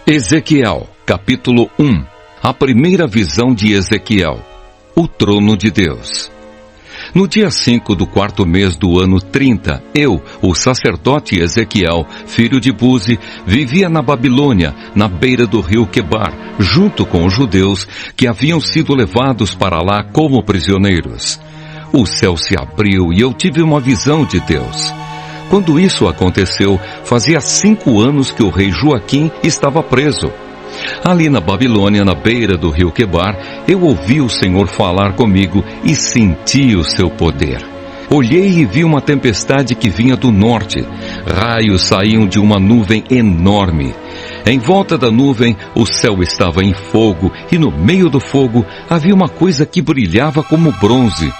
Ezequiel, capítulo 1. A primeira visão de Ezequiel. O trono de Deus. No dia 5 do 4º mês do ano 30, eu, o sacerdote Ezequiel, filho de Buzi, vivia na Babilônia, na beira do rio Quebar, junto com os judeus que haviam sido levados para lá como prisioneiros. O céu se abriu e eu tive uma visão de Deus. Quando isso aconteceu, fazia 5 anos que o rei Joaquim estava preso. Ali na Babilônia, na beira do rio Quebar, eu ouvi o Senhor falar comigo e senti o seu poder. Olhei e vi uma tempestade que vinha do norte. Raios saíam de uma nuvem enorme. Em volta da nuvem, o céu estava em fogo e no meio do fogo havia uma coisa que brilhava como bronze.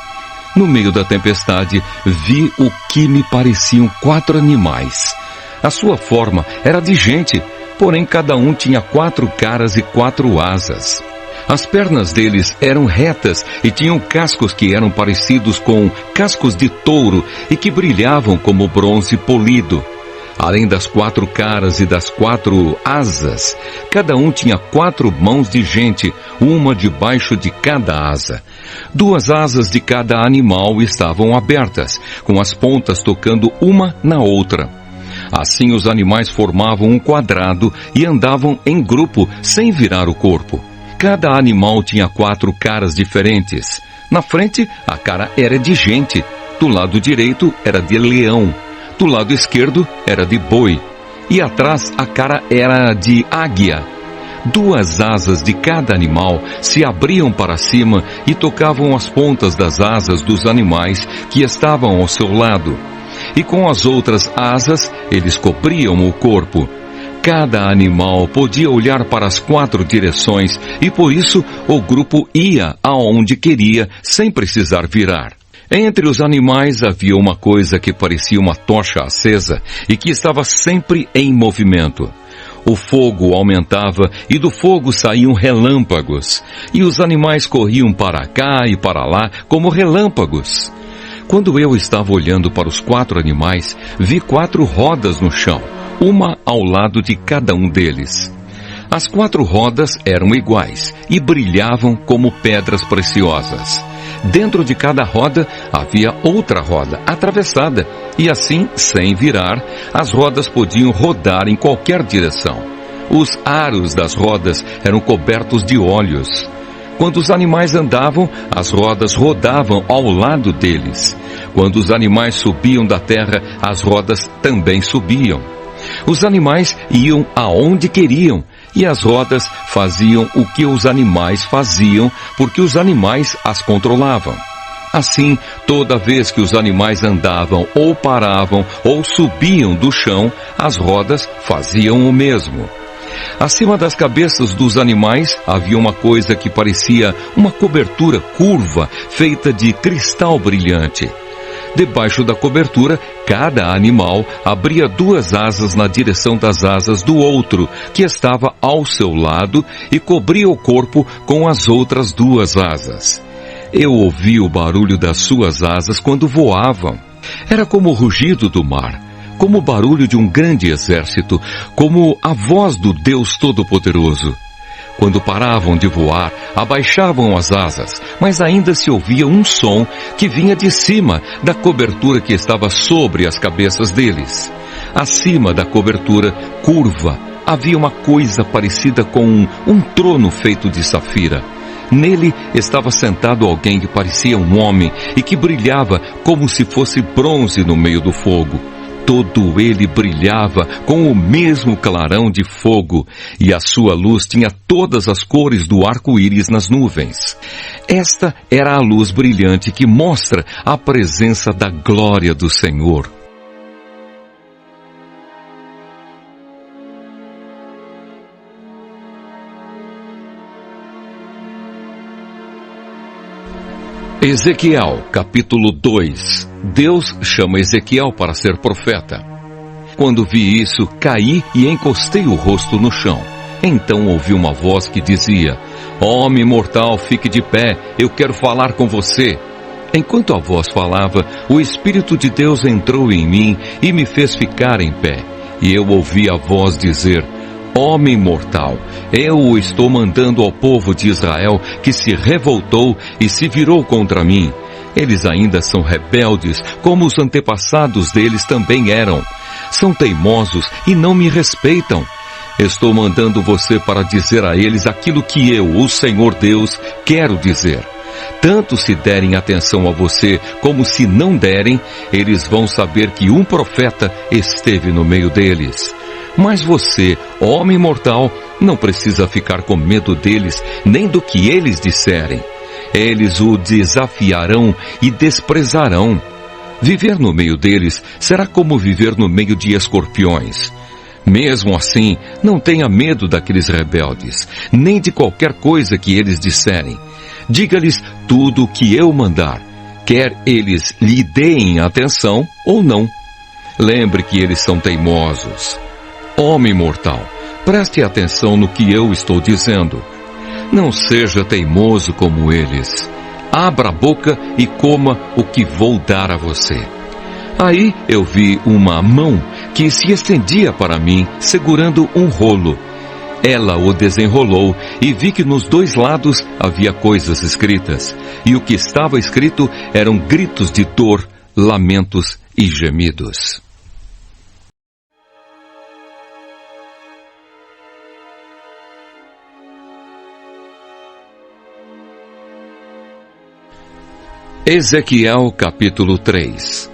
No meio da tempestade, vi o que me pareciam 4 animais. A sua forma era de gente, porém cada um tinha 4 caras e 4 asas. As pernas deles eram retas e tinham cascos que eram parecidos com cascos de touro e que brilhavam como bronze polido. Além das 4 caras e das 4 asas, cada um tinha 4 mãos de gente, uma debaixo de cada asa. 2 asas de cada animal estavam abertas, com as pontas tocando uma na outra. Assim os animais formavam um quadrado e andavam em grupo, sem virar o corpo. Cada animal tinha 4 caras diferentes. Na frente, a cara era de gente. Do lado direito, era de leão. Do lado esquerdo, era de boi. E atrás, a cara era de águia. 2 asas de cada animal se abriam para cima e tocavam as pontas das asas dos animais que estavam ao seu lado. E com as outras asas, eles cobriam o corpo. Cada animal podia olhar para as 4 direções e por isso o grupo ia aonde queria sem precisar virar. Entre os animais havia uma coisa que parecia uma tocha acesa e que estava sempre em movimento. O fogo aumentava e do fogo saíam relâmpagos, e os animais corriam para cá e para lá como relâmpagos. Quando eu estava olhando para os 4 animais, vi 4 rodas no chão, uma ao lado de cada um deles. As 4 rodas eram iguais e brilhavam como pedras preciosas. Dentro de cada roda havia outra roda atravessada e assim, sem virar, as rodas podiam rodar em qualquer direção. Os aros das rodas eram cobertos de olhos. Quando os animais andavam, as rodas rodavam ao lado deles. Quando os animais subiam da terra, as rodas também subiam. Os animais iam aonde queriam e as rodas faziam o que os animais faziam, porque os animais as controlavam. Assim, toda vez que os animais andavam ou paravam ou subiam do chão, as rodas faziam o mesmo. Acima das cabeças dos animais havia uma coisa que parecia uma cobertura curva feita de cristal brilhante. Debaixo da cobertura, cada animal abria 2 asas na direção das asas do outro, que estava ao seu lado, e cobria o corpo com as outras 2 asas. Eu ouvi o barulho das suas asas quando voavam. Era como o rugido do mar, como o barulho de um grande exército, como a voz do Deus Todo-Poderoso. Quando paravam de voar, abaixavam as asas, mas ainda se ouvia um som que vinha de cima da cobertura que estava sobre as cabeças deles. Acima da cobertura, curva, havia uma coisa parecida com um trono feito de safira. Nele estava sentado alguém que parecia um homem e que brilhava como se fosse bronze no meio do fogo. Todo ele brilhava com o mesmo clarão de fogo, e a sua luz tinha todas as cores do arco-íris nas nuvens. Esta era a luz brilhante que mostra a presença da glória do Senhor. Ezequiel, capítulo 2. Deus chama Ezequiel para ser profeta. Quando vi isso, caí e encostei o rosto no chão. Então ouvi uma voz que dizia: Homem mortal, fique de pé, eu quero falar com você. Enquanto a voz falava, o Espírito de Deus entrou em mim e me fez ficar em pé. E eu ouvi a voz dizer: Homem mortal, eu o estou mandando ao povo de Israel que se revoltou e se virou contra mim. Eles ainda são rebeldes, como os antepassados deles também eram. São teimosos e não me respeitam. Estou mandando você para dizer a eles aquilo que eu, o Senhor Deus, quero dizer. Tanto se derem atenção a você, como se não derem, eles vão saber que um profeta esteve no meio deles. Mas você, homem mortal, não precisa ficar com medo deles, nem do que eles disserem. Eles o desafiarão e desprezarão. Viver no meio deles será como viver no meio de escorpiões. Mesmo assim, não tenha medo daqueles rebeldes, nem de qualquer coisa que eles disserem. Diga-lhes tudo o que eu mandar, quer eles lhe deem atenção ou não. Lembre que eles são teimosos. Homem mortal, preste atenção no que eu estou dizendo. Não seja teimoso como eles. Abra a boca e coma o que vou dar a você. Aí eu vi uma mão que se estendia para mim, segurando um rolo. Ela o desenrolou e vi que nos dois lados havia coisas escritas. E o que estava escrito eram gritos de dor, lamentos e gemidos. Ezequiel capítulo 3.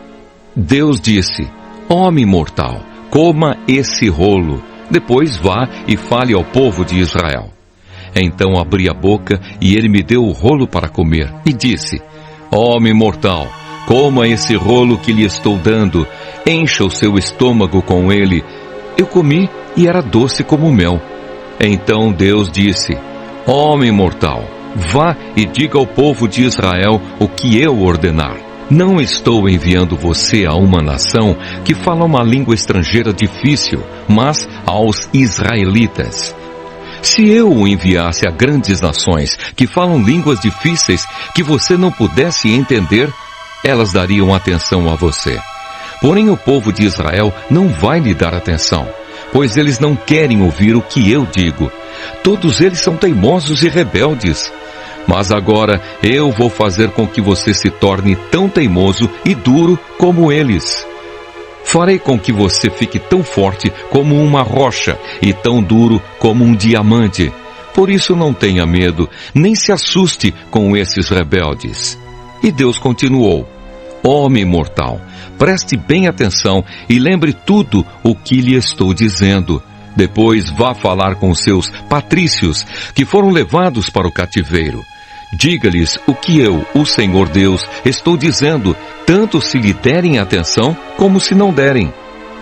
Deus disse: Homem mortal, coma esse rolo, depois vá e fale ao povo de Israel. Então abri a boca e ele me deu o rolo para comer, e disse: Homem mortal, coma esse rolo que lhe estou dando, encha o seu estômago com ele. Eu comi e era doce como mel. Então Deus disse: Homem mortal, vá e diga ao povo de Israel o que eu ordenar. Não estou enviando você a uma nação que fala uma língua estrangeira difícil, mas aos israelitas. Se eu o enviasse a grandes nações que falam línguas difíceis que você não pudesse entender, elas dariam atenção a você. Porém, o povo de Israel não vai lhe dar atenção, pois eles não querem ouvir o que eu digo. Todos eles são teimosos e rebeldes. Mas agora eu vou fazer com que você se torne tão teimoso e duro como eles. Farei com que você fique tão forte como uma rocha e tão duro como um diamante. Por isso não tenha medo, nem se assuste com esses rebeldes. E Deus continuou: Homem mortal, preste bem atenção e lembre tudo o que lhe estou dizendo. Depois vá falar com seus patrícios que foram levados para o cativeiro. Diga-lhes o que eu, o Senhor Deus, estou dizendo, tanto se lhe derem atenção como se não derem.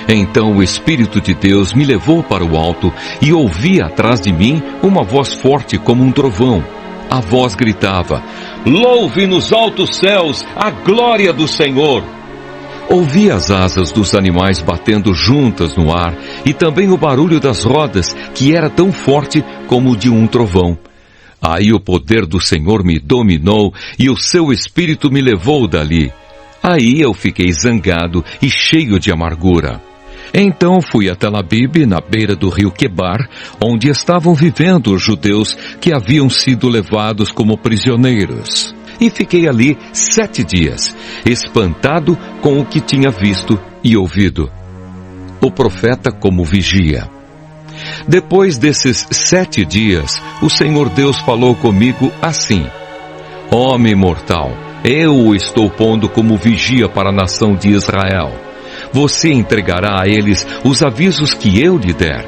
Então o Espírito de Deus me levou para o alto e ouvi atrás de mim uma voz forte como um trovão. A voz gritava: Louve nos altos céus a glória do Senhor. Ouvi as asas dos animais batendo juntas no ar e também o barulho das rodas, que era tão forte como o de um trovão. Aí o poder do Senhor me dominou e o seu Espírito me levou dali. Aí eu fiquei zangado e cheio de amargura. Então fui a Tel Abib, na beira do rio Quebar, onde estavam vivendo os judeus que haviam sido levados como prisioneiros. E fiquei ali 7 dias, espantado com o que tinha visto e ouvido. O profeta como vigia. Depois desses 7 dias, o Senhor Deus falou comigo assim: Homem mortal, eu o estou pondo como vigia para a nação de Israel. Você entregará a eles os avisos que eu lhe der.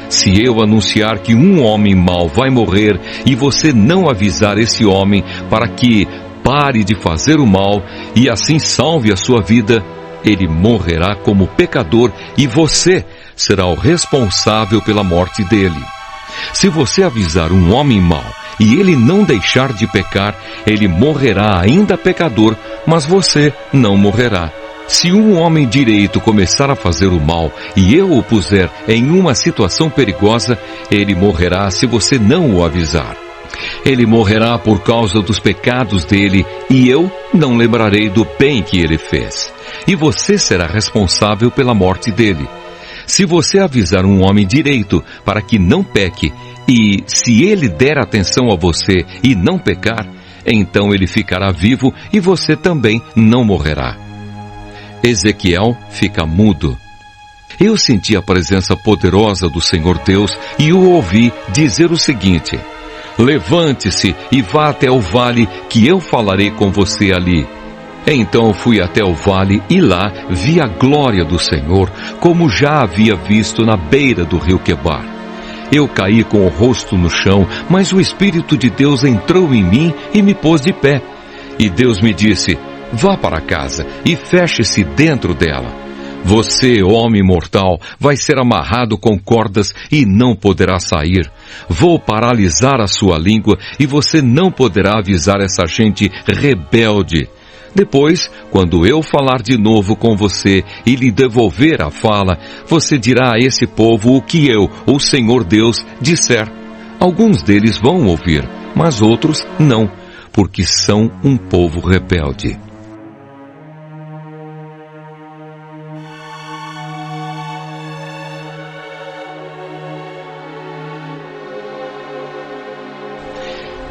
Se eu anunciar que um homem mau vai morrer e você não avisar esse homem para que pare de fazer o mal e assim salve a sua vida, ele morrerá como pecador e você será o responsável pela morte dele. Se você avisar um homem mau e ele não deixar de pecar, ele morrerá ainda pecador, mas você não morrerá. Se um homem direito começar a fazer o mal e eu o puser em uma situação perigosa, ele morrerá se você não o avisar. Ele morrerá por causa dos pecados dele e eu não lembrarei do bem que ele fez. E você será responsável pela morte dele. Se você avisar um homem direito para que não peque, e se ele der atenção a você e não pecar, então ele ficará vivo e você também não morrerá. Ezequiel fica mudo. Eu senti a presença poderosa do Senhor Deus e o ouvi dizer o seguinte: levante-se e vá até o vale, que eu falarei com você ali. Então fui até o vale e lá vi a glória do Senhor, como já havia visto na beira do rio Quebar. Eu caí com o rosto no chão, mas o Espírito de Deus entrou em mim e me pôs de pé. E Deus me disse: vá para casa e feche-se dentro dela. Você, homem mortal, vai ser amarrado com cordas e não poderá sair. Vou paralisar a sua língua e você não poderá avisar essa gente rebelde. Depois, quando eu falar de novo com você e lhe devolver a fala, você dirá a esse povo o que eu, o Senhor Deus, disser. Alguns deles vão ouvir, mas outros não, porque são um povo rebelde.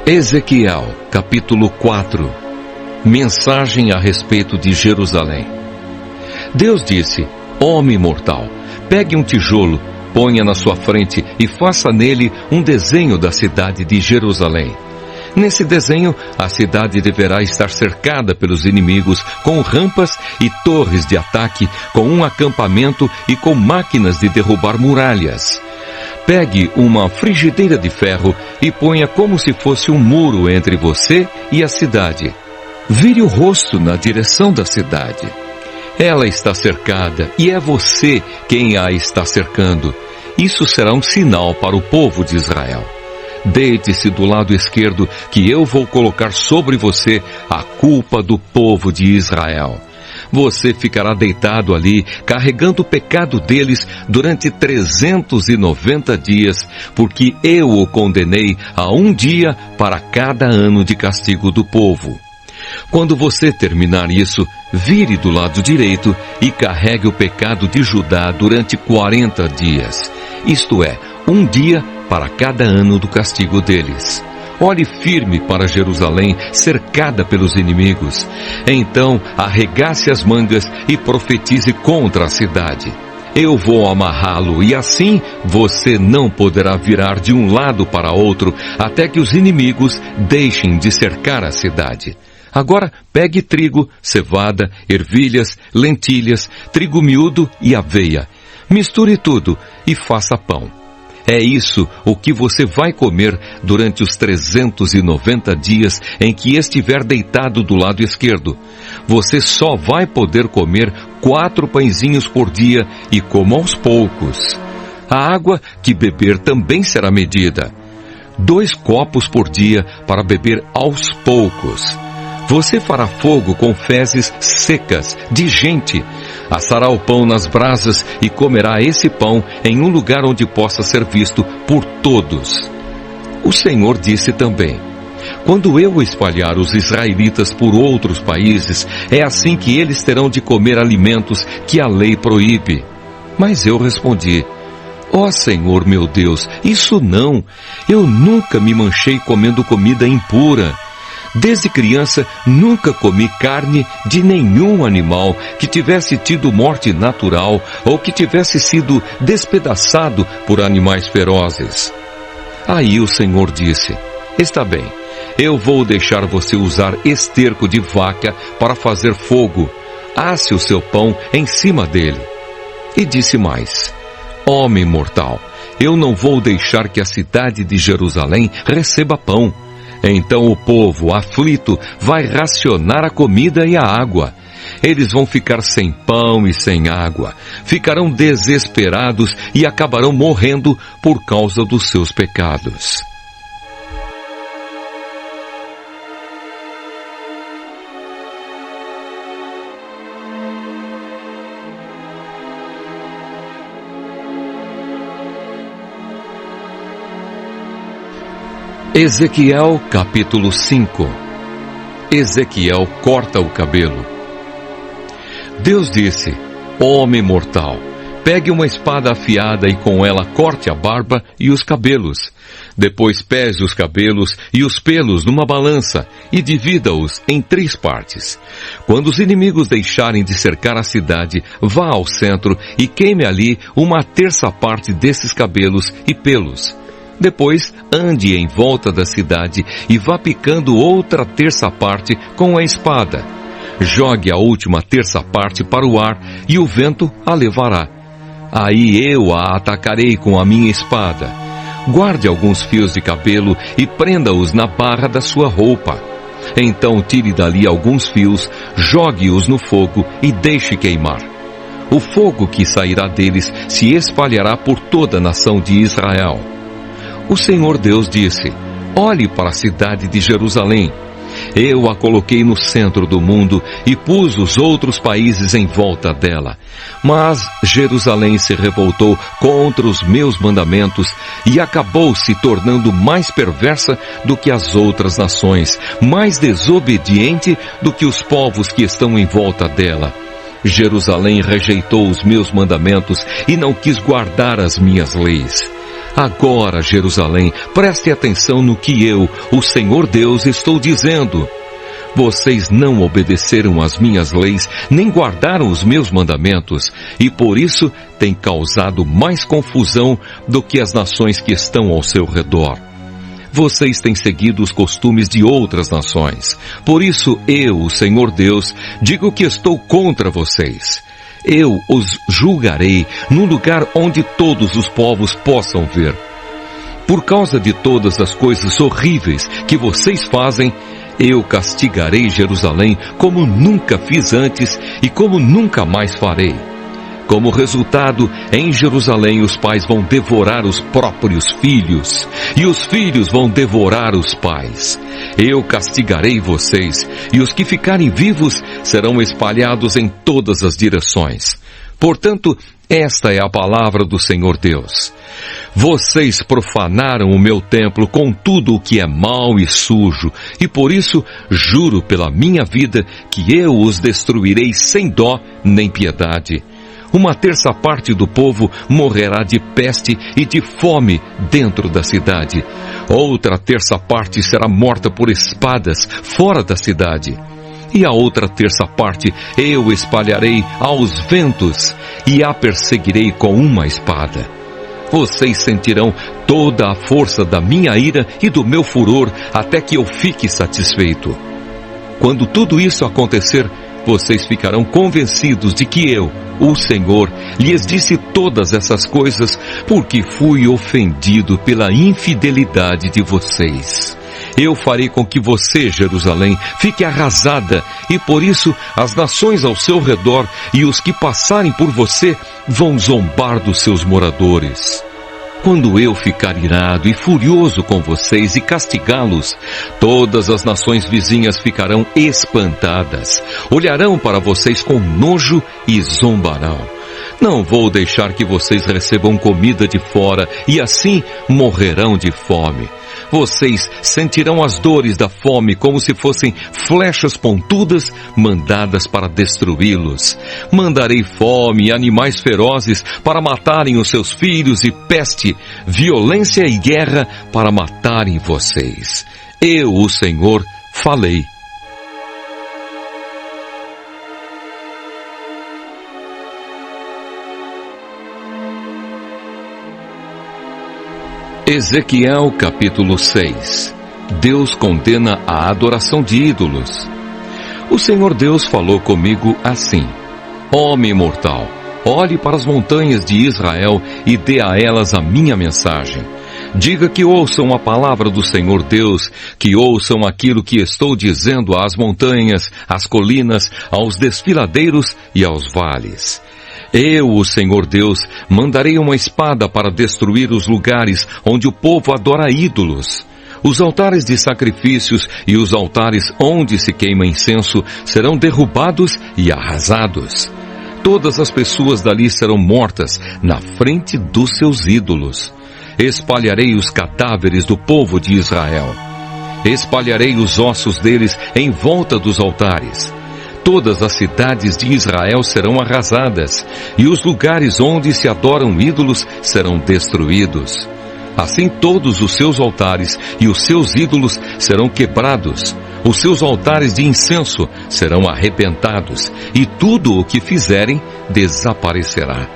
Ezequiel, capítulo 4. Mensagem a respeito de Jerusalém. Deus disse: homem mortal, pegue um tijolo, ponha na sua frente e faça nele um desenho da cidade de Jerusalém. Nesse desenho, a cidade deverá estar cercada pelos inimigos, com rampas e torres de ataque, com um acampamento e com máquinas de derrubar muralhas. Pegue uma frigideira de ferro e ponha como se fosse um muro entre você e a cidade. Vire o rosto na direção da cidade. Ela está cercada e é você quem a está cercando. Isso será um sinal para o povo de Israel. Deite-se do lado esquerdo, que eu vou colocar sobre você a culpa do povo de Israel. Você ficará deitado ali, carregando o pecado deles durante 390 dias, porque eu o condenei a um dia para cada ano de castigo do povo. Quando você terminar isso, vire do lado direito e carregue o pecado de Judá durante 40 dias. Isto é, um dia para cada ano do castigo deles. Olhe firme para Jerusalém, cercada pelos inimigos. Então, arregace as mangas e profetize contra a cidade. Eu vou amarrá-lo e assim você não poderá virar de um lado para outro até que os inimigos deixem de cercar a cidade. Agora pegue trigo, cevada, ervilhas, lentilhas, trigo miúdo e aveia. Misture tudo e faça pão. É isso o que você vai comer durante os 390 dias em que estiver deitado do lado esquerdo. Você só vai poder comer 4 pãezinhos por dia e coma aos poucos. A água que beber também será medida. 2 copos por dia para beber aos poucos. Você fará fogo com fezes secas de gente. Assará o pão nas brasas e comerá esse pão em um lugar onde possa ser visto por todos. O Senhor disse também: quando eu espalhar os israelitas por outros países, é assim que eles terão de comer alimentos que a lei proíbe. Mas eu respondi: ó Senhor meu Deus, isso não. Eu nunca me manchei comendo comida impura. Desde criança, nunca comi carne de nenhum animal que tivesse tido morte natural ou que tivesse sido despedaçado por animais ferozes. Aí o Senhor disse: está bem, eu vou deixar você usar esterco de vaca para fazer fogo. Asse o seu pão em cima dele. E disse mais: homem mortal, eu não vou deixar que a cidade de Jerusalém receba pão. Então o povo aflito vai racionar a comida e a água. Eles vão ficar sem pão e sem água. Ficarão desesperados e acabarão morrendo por causa dos seus pecados. Ezequiel capítulo 5. Ezequiel corta o cabelo. Deus disse: homem mortal, Pegue uma espada afiada e com ela corte a barba e os cabelos. Depois pese os cabelos e os pelos numa balança e divida-os em 3 partes. Quando os inimigos deixarem de cercar a cidade, vá ao centro e queime ali 1/3 parte desses cabelos e pelos. Depois, ande em volta da cidade e vá picando outra 1/3 parte com a espada. Jogue a última 1/3 parte para o ar e o vento a levará. Aí eu a atacarei com a minha espada. Guarde alguns fios de cabelo e prenda-os na barra da sua roupa. Então tire dali alguns fios, jogue-os no fogo e deixe queimar. O fogo que sairá deles se espalhará por toda a nação de Israel. O Senhor Deus disse: olhe para a cidade de Jerusalém. Eu a coloquei no centro do mundo e pus os outros países em volta dela. Mas Jerusalém se revoltou contra os meus mandamentos e acabou se tornando mais perversa do que as outras nações, mais desobediente do que os povos que estão em volta dela. Jerusalém rejeitou os meus mandamentos e não quis guardar as minhas leis. Agora, Jerusalém, preste atenção no que eu, o Senhor Deus, estou dizendo. Vocês não obedeceram às minhas leis, nem guardaram os meus mandamentos, e por isso têm causado mais confusão do que as nações que estão ao seu redor. Vocês têm seguido os costumes de outras nações. Por isso eu, o Senhor Deus, digo que estou contra vocês. Eu os julgarei num lugar onde todos os povos possam ver. Por causa de todas as coisas horríveis que vocês fazem, eu castigarei Jerusalém como nunca fiz antes e como nunca mais farei. Como resultado, em Jerusalém os pais vão devorar os próprios filhos, e os filhos vão devorar os pais. Eu castigarei vocês, e os que ficarem vivos serão espalhados em todas as direções. Portanto, esta é a palavra do Senhor Deus. Vocês profanaram o meu templo com tudo o que é mau e sujo, e por isso juro pela minha vida que eu os destruirei sem dó nem piedade. 1/3 parte do povo morrerá de peste e de fome dentro da cidade. Outra 1/3 parte será morta por espadas fora da cidade. E a outra 1/3 parte eu espalharei aos ventos e a perseguirei com uma espada. Vocês sentirão toda a força da minha ira e do meu furor até que eu fique satisfeito. Quando tudo isso acontecer, vocês ficarão convencidos de que eu, o Senhor, lhes disse todas essas coisas porque fui ofendido pela infidelidade de vocês. Eu farei com que você, Jerusalém, fique arrasada, e por isso as nações ao seu redor e os que passarem por você vão zombar dos seus moradores. Quando eu ficar irado e furioso com vocês e castigá-los, todas as nações vizinhas ficarão espantadas, olharão para vocês com nojo e zombarão. Não vou deixar que vocês recebam comida de fora e assim morrerão de fome. Vocês sentirão as dores da fome como se fossem flechas pontudas mandadas para destruí-los. Mandarei fome e animais ferozes para matarem os seus filhos e peste, violência e guerra para matarem vocês. Eu, o Senhor, falei. Ezequiel capítulo 6. Deus condena a adoração de ídolos. O Senhor Deus falou comigo assim: Homem mortal, olhe para as montanhas de Israel e dê a elas a minha mensagem. Diga que ouçam a palavra do Senhor Deus, que ouçam aquilo que estou dizendo às montanhas, às colinas, aos desfiladeiros e aos vales. Eu, o Senhor Deus, mandarei uma espada para destruir os lugares onde o povo adora ídolos. Os altares de sacrifícios e os altares onde se queima incenso serão derrubados e arrasados. Todas as pessoas dali serão mortas na frente dos seus ídolos. Espalharei os cadáveres do povo de Israel. Espalharei os ossos deles em volta dos altares. Todas as cidades de Israel serão arrasadas, e os lugares onde se adoram ídolos serão destruídos. Assim todos os seus altares e os seus ídolos serão quebrados, os seus altares de incenso serão arrebentados, e tudo o que fizerem desaparecerá.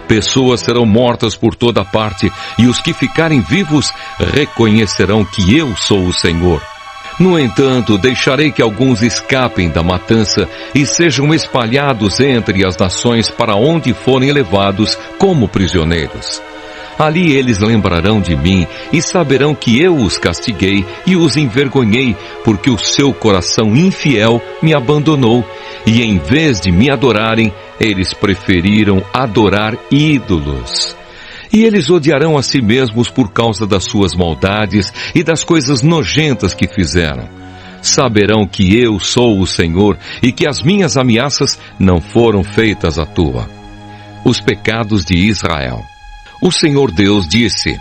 Pessoas serão mortas por toda parte, e os que ficarem vivos reconhecerão que eu sou o Senhor. No entanto, deixarei que alguns escapem da matança e sejam espalhados entre as nações para onde forem levados como prisioneiros. Ali eles lembrarão de mim e saberão que eu os castiguei e os envergonhei, porque o seu coração infiel me abandonou, e em vez de me adorarem, eles preferiram adorar ídolos. E eles odiarão a si mesmos por causa das suas maldades e das coisas nojentas que fizeram. Saberão que eu sou o Senhor e que as minhas ameaças não foram feitas à toa. Os pecados de Israel. O Senhor Deus disse: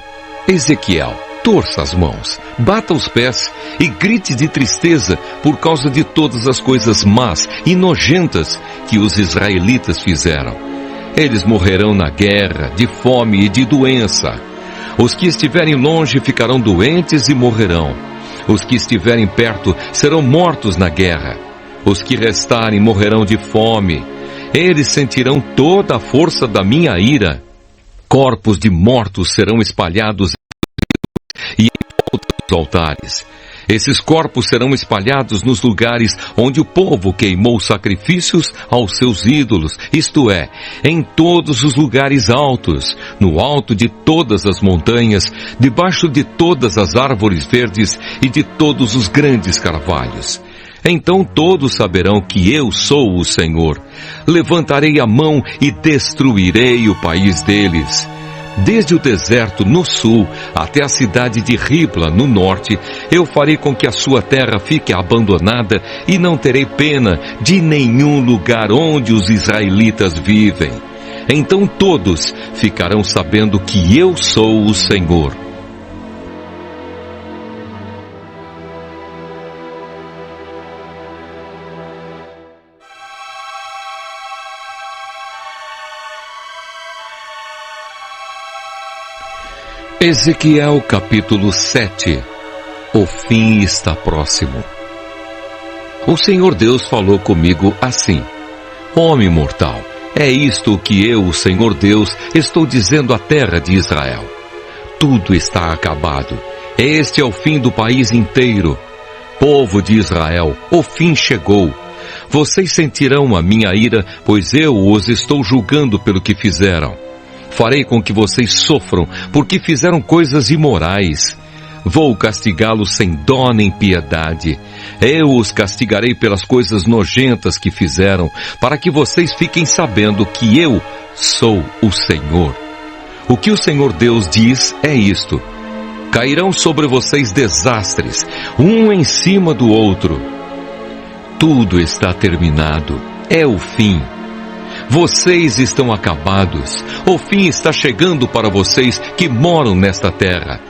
Ezequiel, torça as mãos, bata os pés e grite de tristeza por causa de todas as coisas más e nojentas que os israelitas fizeram. Eles morrerão na guerra, de fome e de doença. Os que estiverem longe ficarão doentes e morrerão. Os que estiverem perto serão mortos na guerra. Os que restarem morrerão de fome. Eles sentirão toda a força da minha ira. Corpos de mortos serão espalhados e em outros altares. Esses corpos serão espalhados nos lugares onde o povo queimou sacrifícios aos seus ídolos, isto é, em todos os lugares altos, no alto de todas as montanhas, debaixo de todas as árvores verdes e de todos os grandes carvalhos. Então todos saberão que eu sou o Senhor. Levantarei a mão e destruirei o país deles. Desde o deserto no sul até a cidade de Ribla no norte, eu farei com que a sua terra fique abandonada e não terei pena de nenhum lugar onde os israelitas vivem. Então todos ficarão sabendo que eu sou o Senhor. Ezequiel capítulo 7. O fim está próximo. O Senhor Deus falou comigo assim: Homem mortal, é isto que eu, o Senhor Deus, estou dizendo à terra de Israel. Tudo está acabado. Este é o fim do país inteiro. Povo de Israel, o fim chegou. Vocês sentirão a minha ira, pois eu os estou julgando pelo que fizeram. Farei com que vocês sofram, porque fizeram coisas imorais. Vou castigá-los sem dó nem piedade. Eu os castigarei pelas coisas nojentas que fizeram, para que vocês fiquem sabendo que eu sou o Senhor. O que o Senhor Deus diz é isto: cairão sobre vocês desastres, um em cima do outro. Tudo está terminado, é o fim. Vocês estão acabados. O fim está chegando para vocês que moram nesta terra.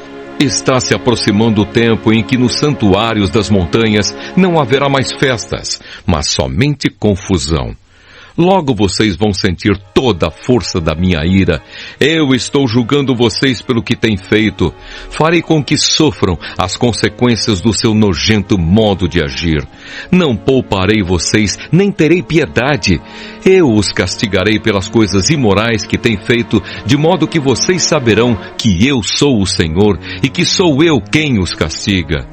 Está se aproximando o tempo em que nos santuários das montanhas não haverá mais festas, mas somente confusão. Logo vocês vão sentir toda a força da minha ira. Eu estou julgando vocês pelo que têm feito. Farei com que sofram as consequências do seu nojento modo de agir. Não pouparei vocês, nem terei piedade. Eu os castigarei pelas coisas imorais que têm feito, de modo que vocês saberão que eu sou o Senhor e que sou eu quem os castiga.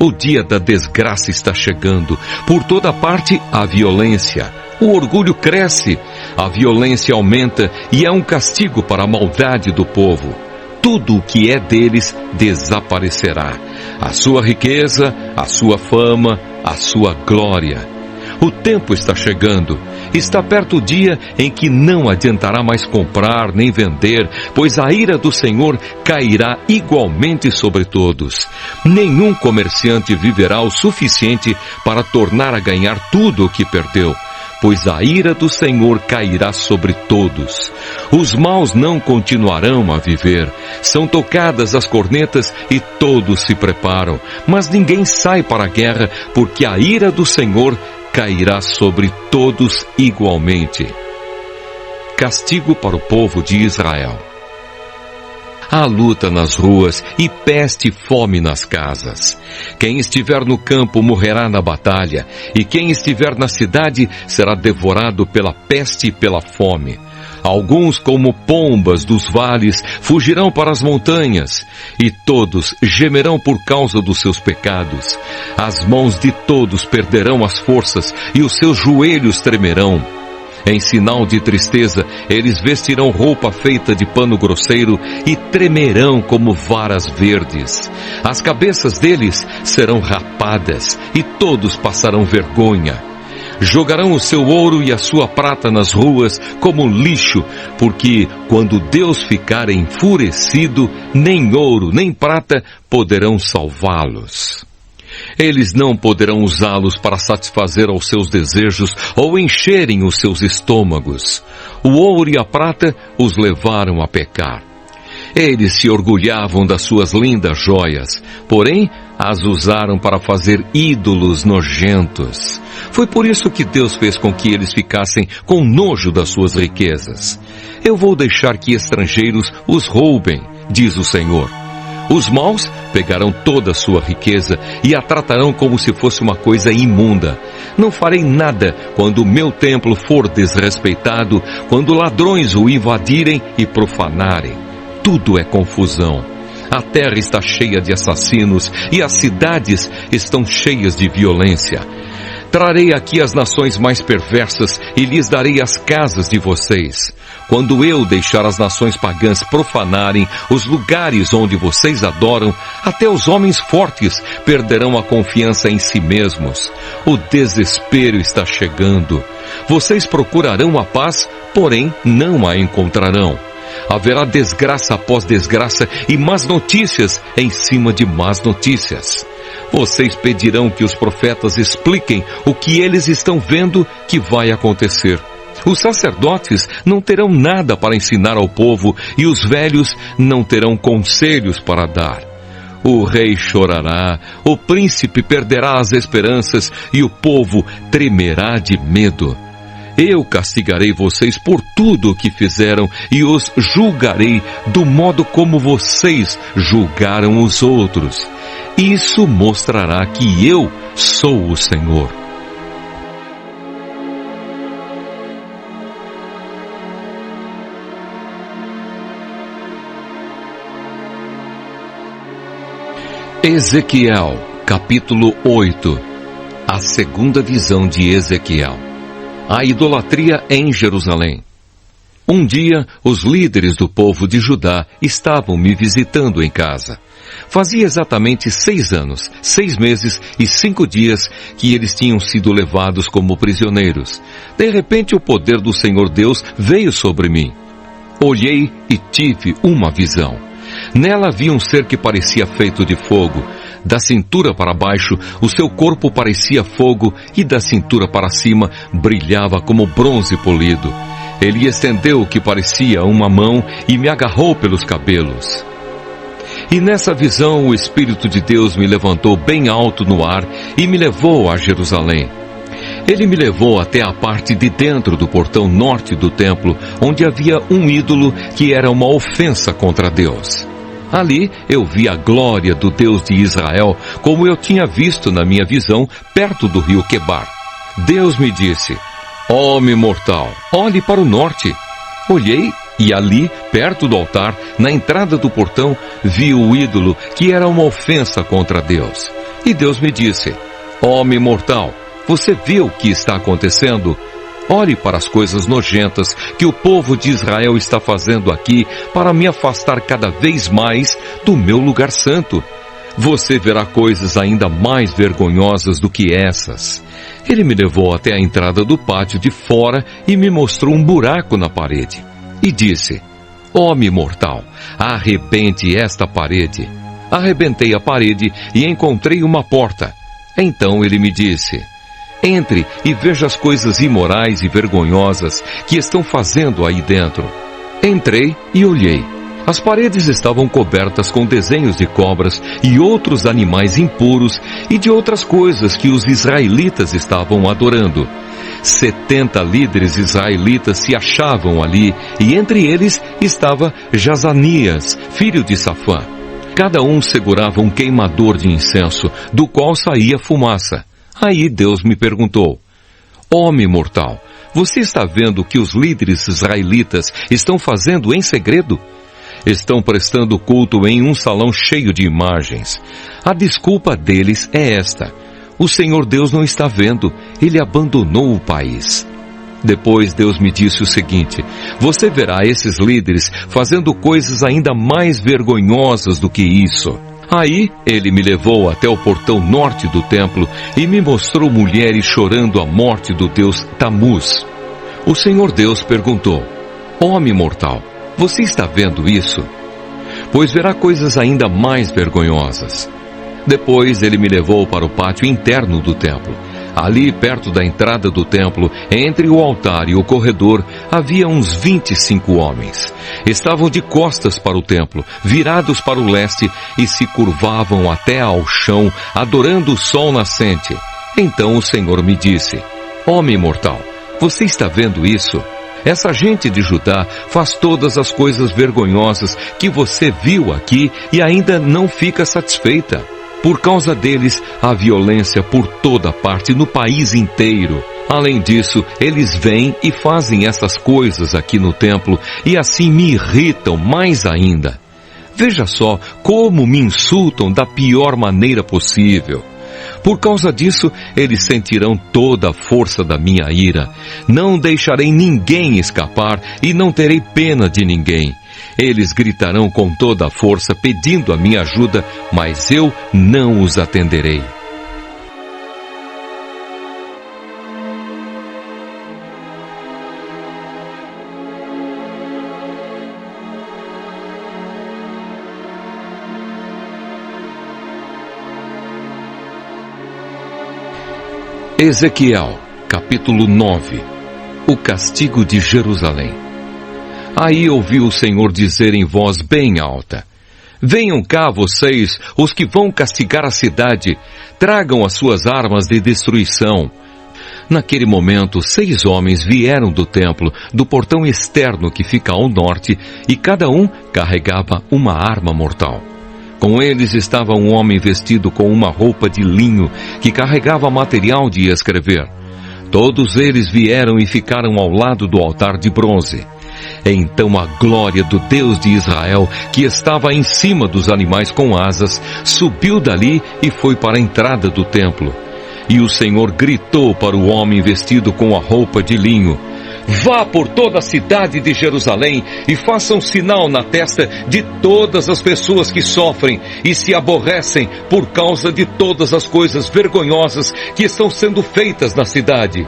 O dia da desgraça está chegando. Por toda parte há violência. O orgulho cresce, a violência aumenta e é um castigo para a maldade do povo. Tudo o que é deles desaparecerá. A sua riqueza, a sua fama, a sua glória. O tempo está chegando. Está perto o dia em que não adiantará mais comprar nem vender, pois a ira do Senhor cairá igualmente sobre todos. Nenhum comerciante viverá o suficiente para tornar a ganhar tudo o que perdeu, pois a ira do Senhor cairá sobre todos. Os maus não continuarão a viver. São tocadas as cornetas e todos se preparam, mas ninguém sai para a guerra, porque a ira do Senhor cairá sobre todos igualmente. Castigo para o povo de Israel. Há luta nas ruas e peste e fome nas casas. Quem estiver no campo morrerá na batalha, e quem estiver na cidade será devorado pela peste e pela fome. Alguns, como pombas dos vales, fugirão para as montanhas, e todos gemerão por causa dos seus pecados. As mãos de todos perderão as forças, e os seus joelhos tremerão. Em sinal de tristeza, eles vestirão roupa feita de pano grosseiro e tremerão como varas verdes. As cabeças deles serão rapadas e todos passarão vergonha. Jogarão o seu ouro e a sua prata nas ruas como lixo, porque quando Deus ficar enfurecido, nem ouro nem prata poderão salvá-los. Eles não poderão usá-los para satisfazer aos seus desejos ou encherem os seus estômagos. O ouro e a prata os levaram a pecar. Eles se orgulhavam das suas lindas joias, porém as usaram para fazer ídolos nojentos. Foi por isso que Deus fez com que eles ficassem com nojo das suas riquezas. Eu vou deixar que estrangeiros os roubem, diz o Senhor. Os maus pegarão toda a sua riqueza e a tratarão como se fosse uma coisa imunda. Não farei nada quando o meu templo for desrespeitado, quando ladrões o invadirem e profanarem. Tudo é confusão. A terra está cheia de assassinos e as cidades estão cheias de violência. Trarei aqui as nações mais perversas e lhes darei as casas de vocês. Quando eu deixar as nações pagãs profanarem os lugares onde vocês adoram, até os homens fortes perderão a confiança em si mesmos. O desespero está chegando. Vocês procurarão a paz, porém não a encontrarão. Haverá desgraça após desgraça e más notícias em cima de más notícias. Vocês pedirão que os profetas expliquem o que eles estão vendo que vai acontecer. Os sacerdotes não terão nada para ensinar ao povo e os velhos não terão conselhos para dar. O rei chorará, o príncipe perderá as esperanças e o povo tremerá de medo. Eu castigarei vocês por tudo o que fizeram e os julgarei do modo como vocês julgaram os outros. Isso mostrará que eu sou o Senhor. Ezequiel, capítulo 8. A segunda visão de Ezequiel. A idolatria em Jerusalém. Um dia, os líderes do povo de Judá estavam me visitando em casa. Fazia exatamente 6 anos, 6 meses e 5 dias que eles tinham sido levados como prisioneiros. De repente, o poder do Senhor Deus veio sobre mim. Olhei e tive uma visão. Nela vi um ser que parecia feito de fogo. Da cintura para baixo, o seu corpo parecia fogo e da cintura para cima brilhava como bronze polido. Ele estendeu o que parecia uma mão e me agarrou pelos cabelos. E nessa visão o Espírito de Deus me levantou bem alto no ar e me levou a Jerusalém. Ele me levou até a parte de dentro do portão norte do templo, onde havia um ídolo que era uma ofensa contra Deus. Ali eu vi a glória do Deus de Israel, como eu tinha visto na minha visão, perto do rio Quebar. Deus me disse: Homem mortal, olhe para o norte. Olhei e ali, perto do altar, na entrada do portão, vi o ídolo que era uma ofensa contra Deus. E Deus me disse: Homem mortal, você viu o que está acontecendo? Olhe para as coisas nojentas que o povo de Israel está fazendo aqui para me afastar cada vez mais do meu lugar santo. Você verá coisas ainda mais vergonhosas do que essas. Ele me levou até a entrada do pátio de fora e me mostrou um buraco na parede. E disse: Homem mortal, arrebente esta parede. Arrebentei a parede e encontrei uma porta. Então ele me disse: Entre e veja as coisas imorais e vergonhosas que estão fazendo aí dentro. Entrei e olhei. As paredes estavam cobertas com desenhos de cobras e outros animais impuros e de outras coisas que os israelitas estavam adorando. 70 líderes israelitas se achavam ali, e entre eles estava Jazanias, filho de Safã. Cada um segurava um queimador de incenso, do qual saía fumaça. Aí Deus me perguntou: Homem mortal, você está vendo o que os líderes israelitas estão fazendo em segredo? Estão prestando culto em um salão cheio de imagens. A desculpa deles é esta: o Senhor Deus não está vendo, Ele abandonou o país. Depois Deus me disse o seguinte: você verá esses líderes fazendo coisas ainda mais vergonhosas do que isso. Aí ele me levou até o portão norte do templo e me mostrou mulheres chorando a morte do deus Tamuz. O Senhor Deus perguntou: Homem mortal, você está vendo isso? Pois verá coisas ainda mais vergonhosas. Depois ele me levou para o pátio interno do templo. Ali, perto da entrada do templo, entre o altar e o corredor, havia uns 25 homens. Estavam de costas para o templo, virados para o leste, e se curvavam até ao chão, adorando o sol nascente. Então o Senhor me disse: Homem mortal, você está vendo isso? Essa gente de Judá faz todas as coisas vergonhosas que você viu aqui e ainda não fica satisfeita. Por causa deles, há violência por toda parte, no país inteiro. Além disso, eles vêm e fazem essas coisas aqui no templo e assim me irritam mais ainda. Veja só como me insultam da pior maneira possível. Por causa disso, eles sentirão toda a força da minha ira. Não deixarei ninguém escapar e não terei pena de ninguém. Eles gritarão com toda a força pedindo a minha ajuda, mas eu não os atenderei. Ezequiel, capítulo 9. O castigo de Jerusalém. Aí ouvi o Senhor dizer em voz bem alta: Venham cá vocês, os que vão castigar a cidade, tragam as suas armas de destruição. Naquele momento, 6 homens vieram do templo, do portão externo que fica ao norte, e cada um carregava uma arma mortal. Com eles estava um homem vestido com uma roupa de linho, que carregava material de escrever. Todos eles vieram e ficaram ao lado do altar de bronze. Então a glória do Deus de Israel, que estava em cima dos animais com asas, subiu dali e foi para a entrada do templo. E o Senhor gritou para o homem vestido com a roupa de linho: Vá por toda a cidade de Jerusalém e faça um sinal na testa de todas as pessoas que sofrem e se aborrecem por causa de todas as coisas vergonhosas que estão sendo feitas na cidade.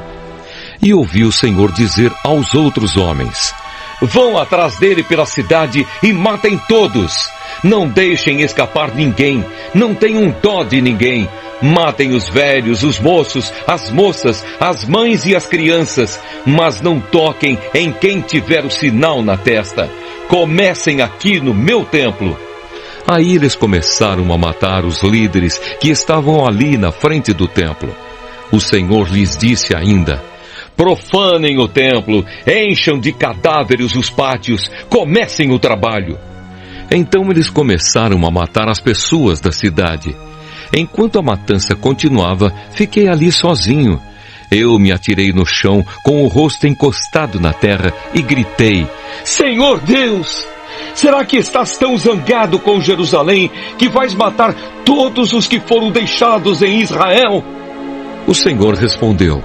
E ouvi o Senhor dizer aos outros homens: Vão atrás dele pela cidade e matem todos. Não deixem escapar ninguém. Não tenham dó de ninguém. Matem os velhos, os moços, as moças, as mães e as crianças, mas não toquem em quem tiver o sinal na testa. Comecem aqui no meu templo. Aí eles começaram a matar os líderes que estavam ali na frente do templo. O Senhor lhes disse ainda: Profanem o templo, encham de cadáveres os pátios, comecem o trabalho. Então eles começaram a matar as pessoas da cidade. Enquanto a matança continuava, fiquei ali sozinho. Eu me atirei no chão, com o rosto encostado na terra, e gritei: Senhor Deus! Será que estás tão zangado com Jerusalém, que vais matar todos os que foram deixados em Israel? O Senhor respondeu: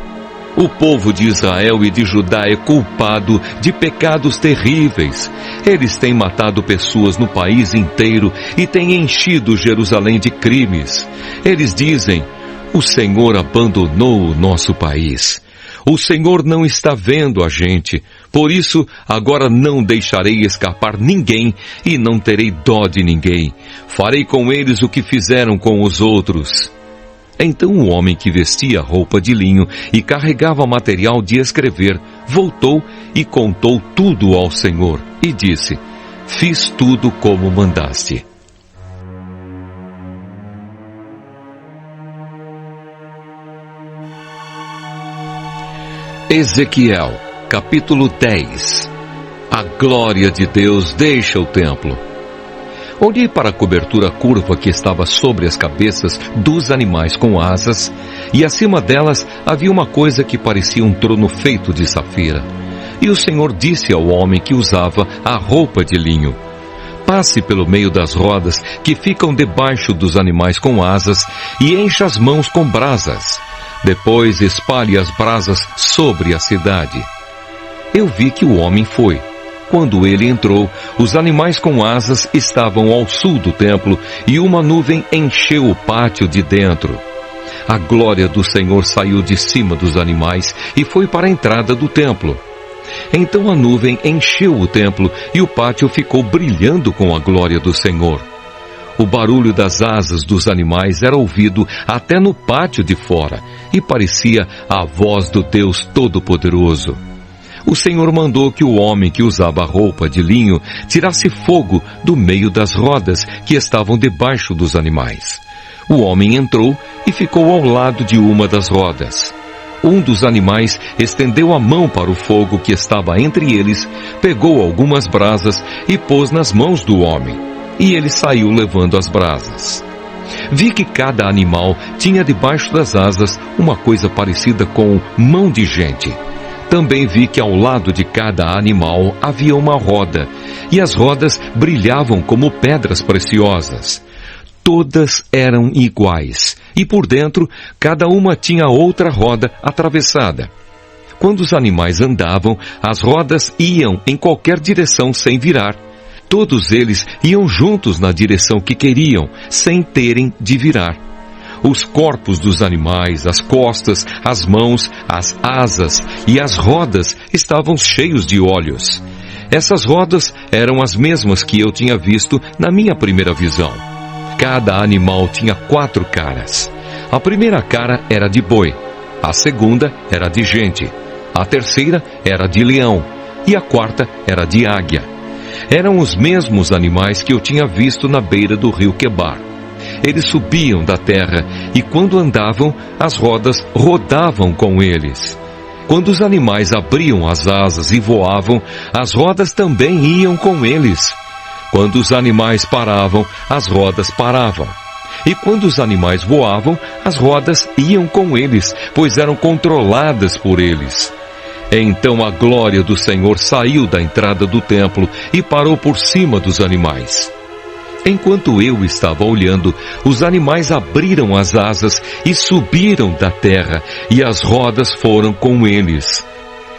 O povo de Israel e de Judá é culpado de pecados terríveis. Eles têm matado pessoas no país inteiro e têm enchido Jerusalém de crimes. Eles dizem: o Senhor abandonou o nosso país. O Senhor não está vendo a gente. Por isso, agora não deixarei escapar ninguém e não terei dó de ninguém. Farei com eles o que fizeram com os outros. Então o homem que vestia roupa de linho e carregava material de escrever voltou e contou tudo ao Senhor e disse: fiz tudo como mandaste. Ezequiel, capítulo 10. A glória de Deus deixa o templo. Olhei para a cobertura curva que estava sobre as cabeças dos animais com asas, e acima delas havia uma coisa que parecia um trono feito de safira. E o Senhor disse ao homem que usava a roupa de linho: passe pelo meio das rodas que ficam debaixo dos animais com asas e encha as mãos com brasas. Depois espalhe as brasas sobre a cidade. Eu vi que o homem foi. Quando ele entrou, os animais com asas estavam ao sul do templo e uma nuvem encheu o pátio de dentro. A glória do Senhor saiu de cima dos animais e foi para a entrada do templo. Então a nuvem encheu o templo e o pátio ficou brilhando com a glória do Senhor. O barulho das asas dos animais era ouvido até no pátio de fora e parecia a voz do Deus Todo-Poderoso. O Senhor mandou que o homem que usava a roupa de linho tirasse fogo do meio das rodas que estavam debaixo dos animais. O homem entrou e ficou ao lado de uma das rodas. Um dos animais estendeu a mão para o fogo que estava entre eles, pegou algumas brasas e pôs nas mãos do homem, e ele saiu levando as brasas. Vi que cada animal tinha debaixo das asas uma coisa parecida com mão de gente. Também vi que ao lado de cada animal havia uma roda, e as rodas brilhavam como pedras preciosas. Todas eram iguais, e por dentro cada uma tinha outra roda atravessada. Quando os animais andavam, as rodas iam em qualquer direção sem virar. Todos eles iam juntos na direção que queriam, sem terem de virar. Os corpos dos animais, as costas, as mãos, as asas e as rodas estavam cheios de olhos. Essas rodas eram as mesmas que eu tinha visto na minha primeira visão. Cada animal tinha 4 caras. A primeira cara era de boi, a segunda era de gente, a terceira era de leão e a quarta era de águia. Eram os mesmos animais que eu tinha visto na beira do rio Quebar. Eles subiam da terra e quando andavam, as rodas rodavam com eles. Quando os animais abriam as asas e voavam, as rodas também iam com eles. Quando os animais paravam, as rodas paravam. E quando os animais voavam, as rodas iam com eles, pois eram controladas por eles. Então a glória do Senhor saiu da entrada do templo e parou por cima dos animais. Enquanto eu estava olhando, os animais abriram as asas e subiram da terra, e as rodas foram com eles.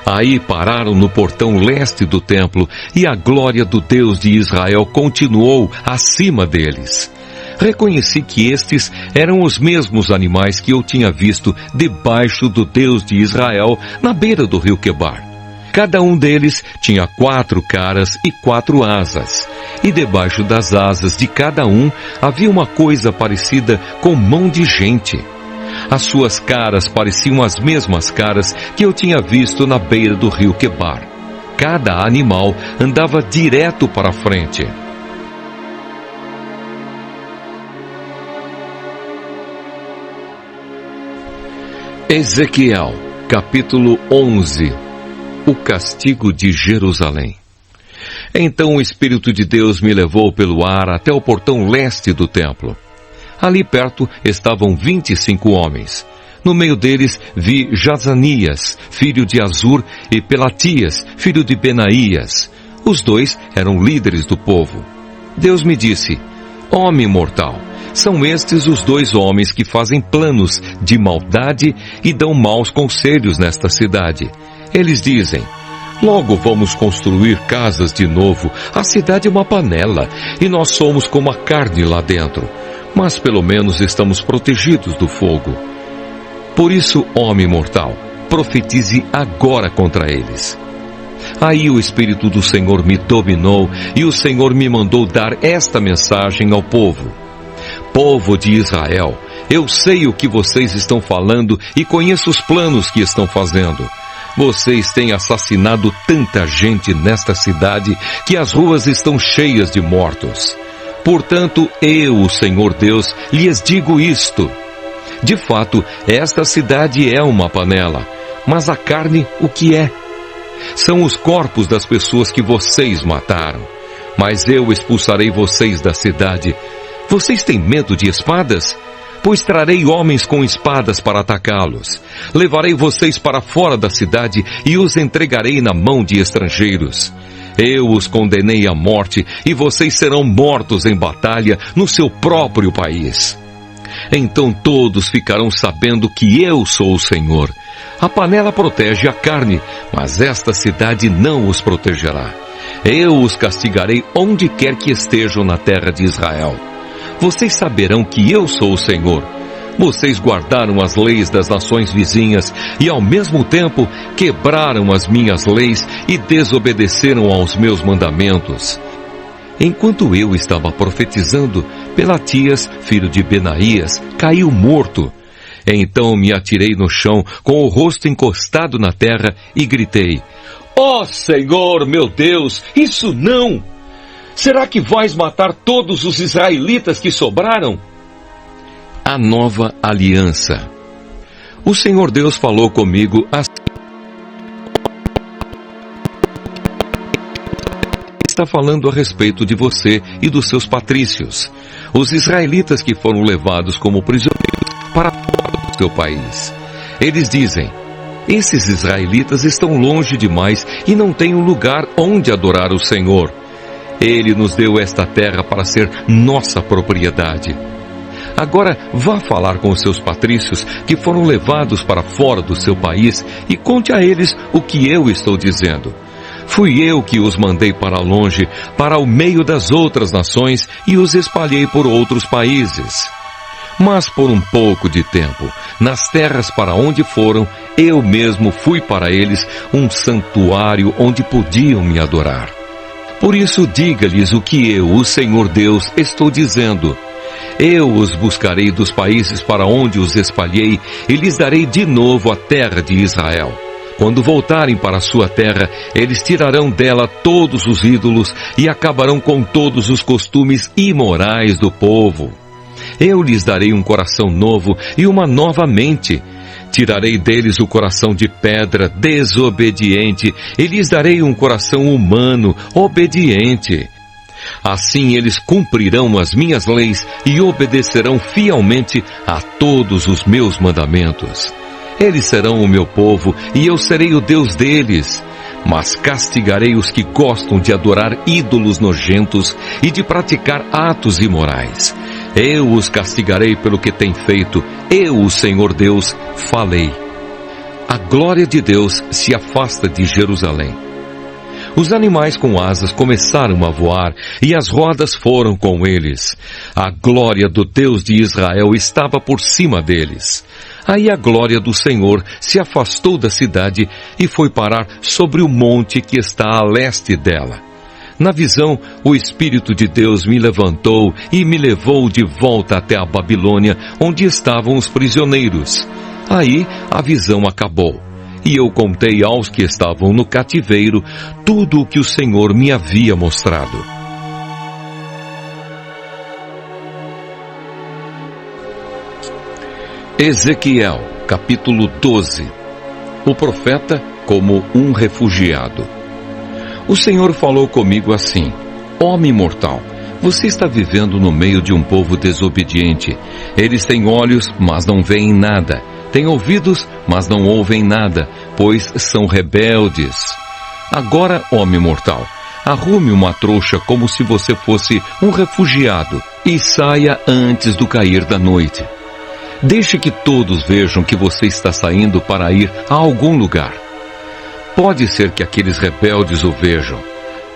Aí pararam no portão leste do templo, e a glória do Deus de Israel continuou acima deles. Reconheci que estes eram os mesmos animais que eu tinha visto debaixo do Deus de Israel, na beira do rio Quebar. Cada um deles tinha 4 caras e 4 asas, e debaixo das asas de cada um havia uma coisa parecida com mão de gente. As suas caras pareciam as mesmas caras que eu tinha visto na beira do rio Quebar. Cada animal andava direto para a frente. Ezequiel, capítulo 11. O castigo de Jerusalém. Então o Espírito de Deus me levou pelo ar até o portão leste do templo. Ali perto estavam 25 homens. No meio deles vi Jazanias, filho de Azur, e Pelatias, filho de Benaías. Os 2 eram líderes do povo. Deus me disse: homem mortal, são estes os 2 homens que fazem planos de maldade e dão maus conselhos nesta cidade. Eles dizem: logo vamos construir casas de novo, a cidade é uma panela, e nós somos como a carne lá dentro, mas pelo menos estamos protegidos do fogo. Por isso, homem mortal, profetize agora contra eles. Aí o Espírito do Senhor me dominou, e o Senhor me mandou dar esta mensagem ao povo: povo de Israel, eu sei o que vocês estão falando e conheço os planos que estão fazendo. Vocês têm assassinado tanta gente nesta cidade que as ruas estão cheias de mortos. Portanto, eu, o Senhor Deus, lhes digo isto. De fato, esta cidade é uma panela, mas a carne o que é? São os corpos das pessoas que vocês mataram. Mas eu expulsarei vocês da cidade. Vocês têm medo de espadas? Pois trarei homens com espadas para atacá-los. Levarei vocês para fora da cidade e os entregarei na mão de estrangeiros. Eu os condenei à morte e vocês serão mortos em batalha no seu próprio país. Então todos ficarão sabendo que eu sou o Senhor. A panela protege a carne, mas esta cidade não os protegerá. Eu os castigarei onde quer que estejam na terra de Israel. Vocês saberão que eu sou o Senhor. Vocês guardaram as leis das nações vizinhas e ao mesmo tempo quebraram as minhas leis e desobedeceram aos meus mandamentos. Enquanto eu estava profetizando, Pelatias, filho de Benaías, caiu morto. Então me atirei no chão com o rosto encostado na terra e gritei: Ó Senhor, meu Deus, isso não! Será que vais matar todos os israelitas que sobraram? A nova aliança. O Senhor Deus falou comigo assim: está falando a respeito de você e dos seus patrícios, os israelitas que foram levados como prisioneiros para fora do seu país. Eles dizem: esses israelitas estão longe demais e não têm um lugar onde adorar o Senhor. Ele nos deu esta terra para ser nossa propriedade. Agora vá falar com os seus patrícios que foram levados para fora do seu país e conte a eles o que eu estou dizendo. Fui eu que os mandei para longe, para o meio das outras nações e os espalhei por outros países. Mas por um pouco de tempo, nas terras para onde foram, eu mesmo fui para eles um santuário onde podiam me adorar. Por isso diga-lhes o que eu, o Senhor Deus, estou dizendo. Eu os buscarei dos países para onde os espalhei e lhes darei de novo a terra de Israel. Quando voltarem para a sua terra, eles tirarão dela todos os ídolos e acabarão com todos os costumes imorais do povo. Eu lhes darei um coração novo e uma nova mente. Tirarei deles o coração de pedra, desobediente, e lhes darei um coração humano, obediente. Assim eles cumprirão as minhas leis e obedecerão fielmente a todos os meus mandamentos. Eles serão o meu povo e eu serei o Deus deles. Mas castigarei os que gostam de adorar ídolos nojentos e de praticar atos imorais. Eu os castigarei pelo que têm feito. Eu, o Senhor Deus, falei. A glória de Deus se afasta de Jerusalém. Os animais com asas começaram a voar e as rodas foram com eles. A glória do Deus de Israel estava por cima deles. Aí a glória do Senhor se afastou da cidade e foi parar sobre o monte que está a leste dela. Na visão, o Espírito de Deus me levantou e me levou de volta até a Babilônia, onde estavam os prisioneiros. Aí a visão acabou, e eu contei aos que estavam no cativeiro tudo o que o Senhor me havia mostrado. Ezequiel, capítulo 12. O profeta como um refugiado. O Senhor falou comigo assim: Homem mortal, você está vivendo no meio de um povo desobediente. Eles têm olhos, mas não veem nada. Têm ouvidos, mas não ouvem nada, pois são rebeldes. Agora, homem mortal, arrume uma trouxa como se você fosse um refugiado e saia antes do cair da noite. Deixe que todos vejam que você está saindo para ir a algum lugar. Pode ser que aqueles rebeldes o vejam.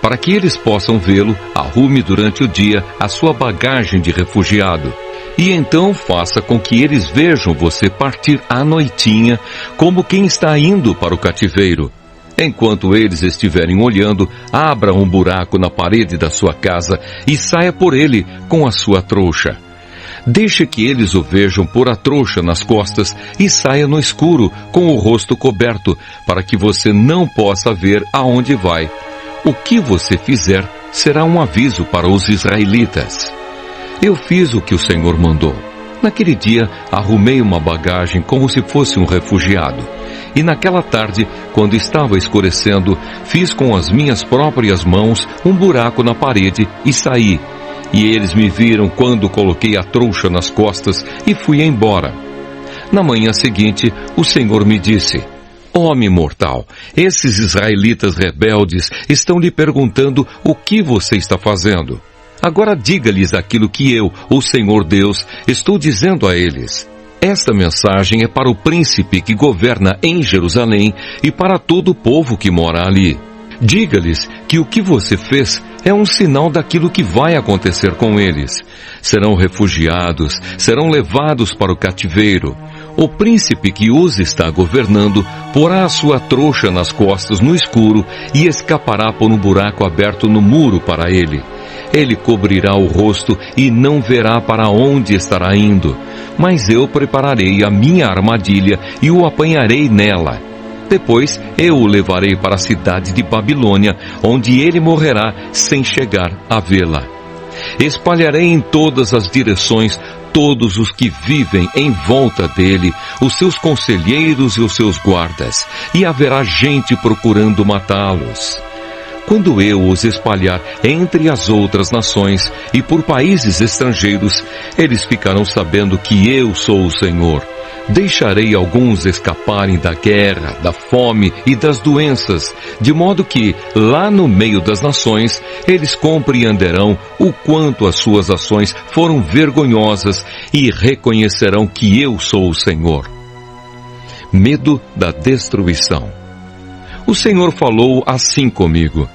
Para que eles possam vê-lo, arrume durante o dia a sua bagagem de refugiado. E então faça com que eles vejam você partir à noitinha, como quem está indo para o cativeiro. Enquanto eles estiverem olhando, abra um buraco na parede da sua casa e saia por ele com a sua trouxa. Deixe que eles o vejam pôr a trouxa nas costas e saia no escuro, com o rosto coberto, para que você não possa ver aonde vai. O que você fizer será um aviso para os israelitas. Eu fiz o que o Senhor mandou. Naquele dia, arrumei uma bagagem como se fosse um refugiado. E naquela tarde, quando estava escurecendo, fiz com as minhas próprias mãos um buraco na parede e saí. E eles me viram quando coloquei a trouxa nas costas e fui embora. Na manhã seguinte, o Senhor me disse: Homem mortal, esses israelitas rebeldes estão lhe perguntando o que você está fazendo. Agora diga-lhes aquilo que eu, o Senhor Deus, estou dizendo a eles. Esta mensagem é para o príncipe que governa em Jerusalém e para todo o povo que mora ali. Diga-lhes que o que você fez é um sinal daquilo que vai acontecer com eles. Serão refugiados, serão levados para o cativeiro. O príncipe que os está governando porá a sua trouxa nas costas no escuro e escapará por um buraco aberto no muro para ele. Ele cobrirá o rosto e não verá para onde estará indo. Mas eu prepararei a minha armadilha e o apanharei nela. Depois eu o levarei para a cidade de Babilônia, onde ele morrerá sem chegar a vê-la. Espalharei em todas as direções todos os que vivem em volta dele, os seus conselheiros e os seus guardas, e haverá gente procurando matá-los. Quando eu os espalhar entre as outras nações e por países estrangeiros, eles ficarão sabendo que eu sou o Senhor. Deixarei alguns escaparem da guerra, da fome e das doenças, de modo que, lá no meio das nações, eles compreenderão o quanto as suas ações foram vergonhosas e reconhecerão que eu sou o Senhor. Medo da destruição. O Senhor falou assim comigo: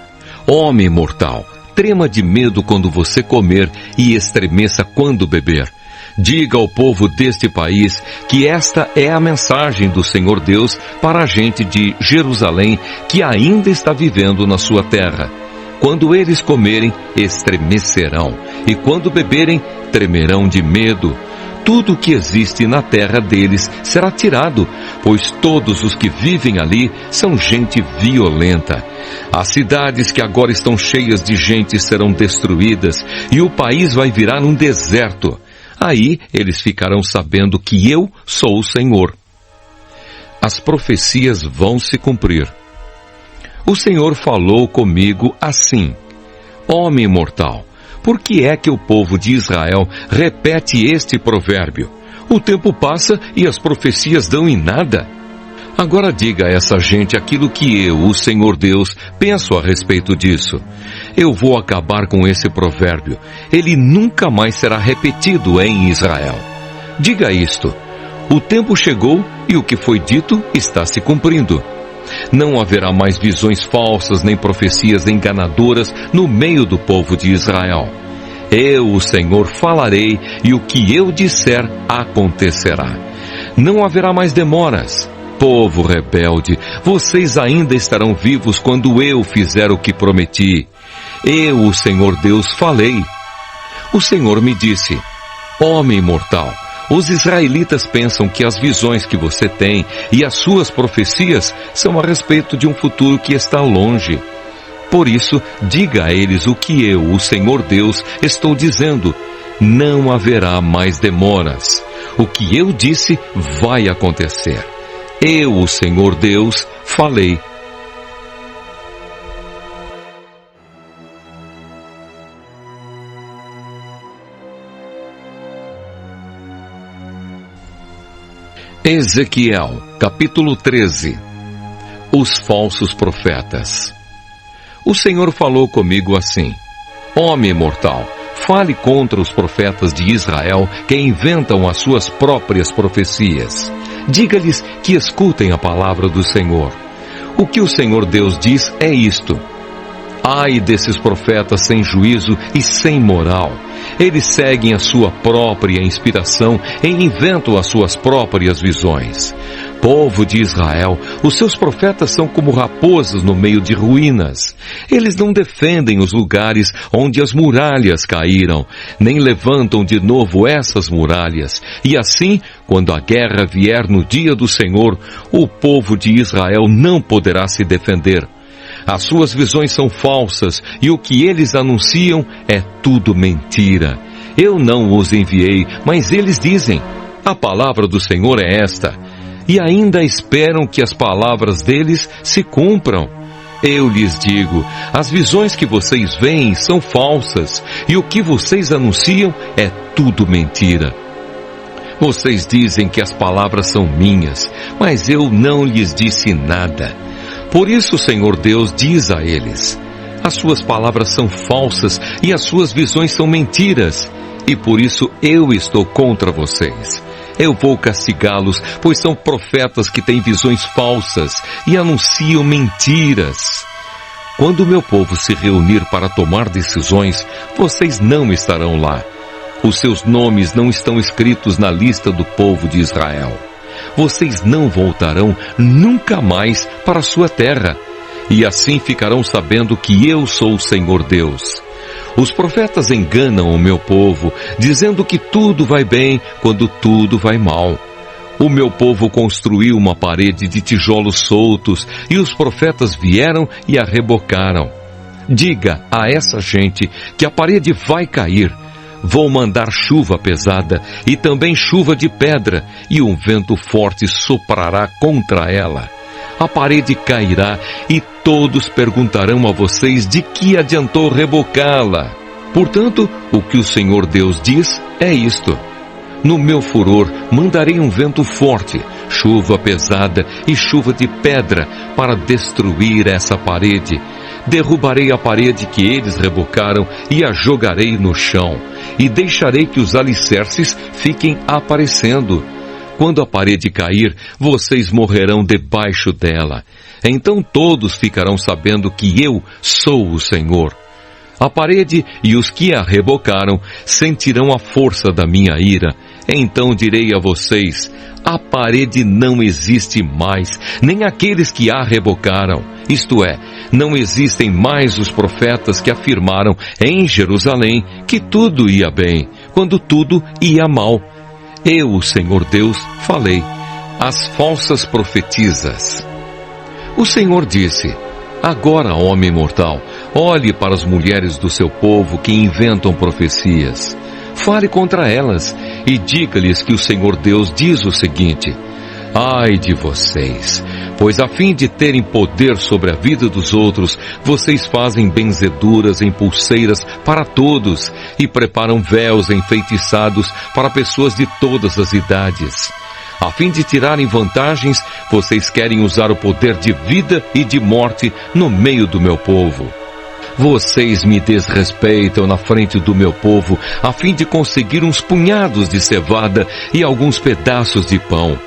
Homem mortal, trema de medo quando você comer e estremeça quando beber. Diga ao povo deste país que esta é a mensagem do Senhor Deus para a gente de Jerusalém que ainda está vivendo na sua terra. Quando eles comerem, estremecerão, e quando beberem, tremerão de medo. Tudo o que existe na terra deles será tirado, pois todos os que vivem ali são gente violenta. As cidades que agora estão cheias de gente serão destruídas, e o país vai virar um deserto. Aí eles ficarão sabendo que eu sou o Senhor. As profecias vão se cumprir. O Senhor falou comigo assim: Homem mortal, por que é que o povo de Israel repete este provérbio? O tempo passa e as profecias dão em nada. Agora diga a essa gente aquilo que eu, o Senhor Deus, penso a respeito disso. Eu vou acabar com esse provérbio. Ele nunca mais será repetido em Israel. Diga isto: o tempo chegou e o que foi dito está se cumprindo. Não haverá mais visões falsas nem profecias enganadoras no meio do povo de Israel. Eu, o Senhor, falarei e o que eu disser acontecerá. Não haverá mais demoras. Povo rebelde, vocês ainda estarão vivos quando eu fizer o que prometi. Eu, o Senhor Deus, falei. O Senhor me disse: Homem mortal, os israelitas pensam que as visões que você tem e as suas profecias são a respeito de um futuro que está longe. Por isso, diga a eles o que eu, o Senhor Deus, estou dizendo. Não haverá mais demoras. O que eu disse vai acontecer. Eu, o Senhor Deus, falei. Ezequiel, capítulo 13. Os falsos profetas. O Senhor falou comigo assim: Homem mortal, fale contra os profetas de Israel que inventam as suas próprias profecias. Diga-lhes que escutem a palavra do Senhor. O que o Senhor Deus diz é isto: Ai desses profetas sem juízo e sem moral. Eles seguem a sua própria inspiração e inventam as suas próprias visões. Povo de Israel, os seus profetas são como raposas no meio de ruínas. Eles não defendem os lugares onde as muralhas caíram, nem levantam de novo essas muralhas. E assim, quando a guerra vier no dia do Senhor, o povo de Israel não poderá se defender. As suas visões são falsas e o que eles anunciam é tudo mentira. Eu não os enviei, mas eles dizem: a palavra do Senhor é esta. E ainda esperam que as palavras deles se cumpram. Eu lhes digo, as visões que vocês veem são falsas e o que vocês anunciam é tudo mentira. Vocês dizem que as palavras são minhas, mas eu não lhes disse nada. Por isso o Senhor Deus diz a eles: as suas palavras são falsas e as suas visões são mentiras, e por isso eu estou contra vocês. Eu vou castigá-los, pois são profetas que têm visões falsas e anunciam mentiras. Quando o meu povo se reunir para tomar decisões, vocês não estarão lá. Os seus nomes não estão escritos na lista do povo de Israel. Vocês não voltarão nunca mais para a sua terra, e assim ficarão sabendo que eu sou o Senhor Deus. Os profetas enganam o meu povo, dizendo que tudo vai bem quando tudo vai mal. O meu povo construiu uma parede de tijolos soltos, e os profetas vieram e a rebocaram. Diga a essa gente que a parede vai cair. Vou mandar chuva pesada e também chuva de pedra, e um vento forte soprará contra ela. A parede cairá e todos perguntarão a vocês de que adiantou rebocá-la. Portanto, o que o Senhor Deus diz é isto: no meu furor mandarei um vento forte, chuva pesada e chuva de pedra para destruir essa parede. Derrubarei a parede que eles rebocaram e a jogarei no chão, e deixarei que os alicerces fiquem aparecendo. Quando a parede cair, vocês morrerão debaixo dela. Então todos ficarão sabendo que eu sou o Senhor. A parede e os que a rebocaram sentirão a força da minha ira. Então direi a vocês: a parede não existe mais, nem aqueles que a rebocaram. Isto é, não existem mais os profetas que afirmaram em Jerusalém que tudo ia bem, quando tudo ia mal. Eu, o Senhor Deus, falei: as falsas profetisas. O Senhor disse: agora, homem mortal, olhe para as mulheres do seu povo que inventam profecias. Fale contra elas e diga-lhes que o Senhor Deus diz o seguinte: ai de vocês, pois a fim de terem poder sobre a vida dos outros, vocês fazem benzeduras em pulseiras para todos e preparam véus enfeitiçados para pessoas de todas as idades. A fim de tirarem vantagens, vocês querem usar o poder de vida e de morte no meio do meu povo. Vocês me desrespeitam na frente do meu povo, a fim de conseguir uns punhados de cevada e alguns pedaços de pão.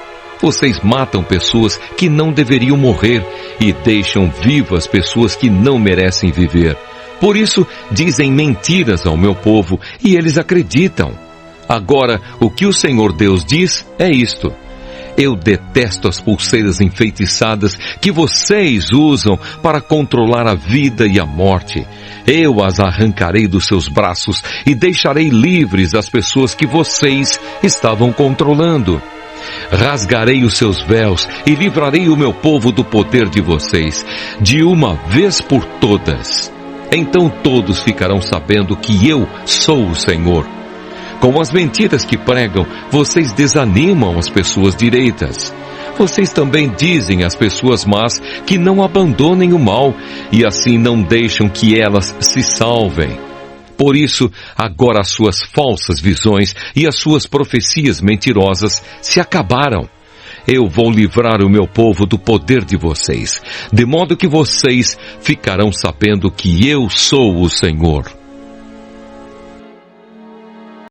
Vocês matam pessoas que não deveriam morrer e deixam vivas pessoas que não merecem viver. Por isso, dizem mentiras ao meu povo e eles acreditam. Agora, o que o Senhor Deus diz é isto: eu detesto as pulseiras enfeitiçadas que vocês usam para controlar a vida e a morte. Eu as arrancarei dos seus braços e deixarei livres as pessoas que vocês estavam controlando. Rasgarei os seus véus e livrarei o meu povo do poder de vocês, de uma vez por todas. Então todos ficarão sabendo que eu sou o Senhor. Com as mentiras que pregam, vocês desanimam as pessoas direitas. Vocês também dizem às pessoas más que não abandonem o mal, e assim não deixam que elas se salvem. Por isso, agora as suas falsas visões e as suas profecias mentirosas se acabaram. Eu vou livrar o meu povo do poder de vocês, de modo que vocês ficarão sabendo que eu sou o Senhor.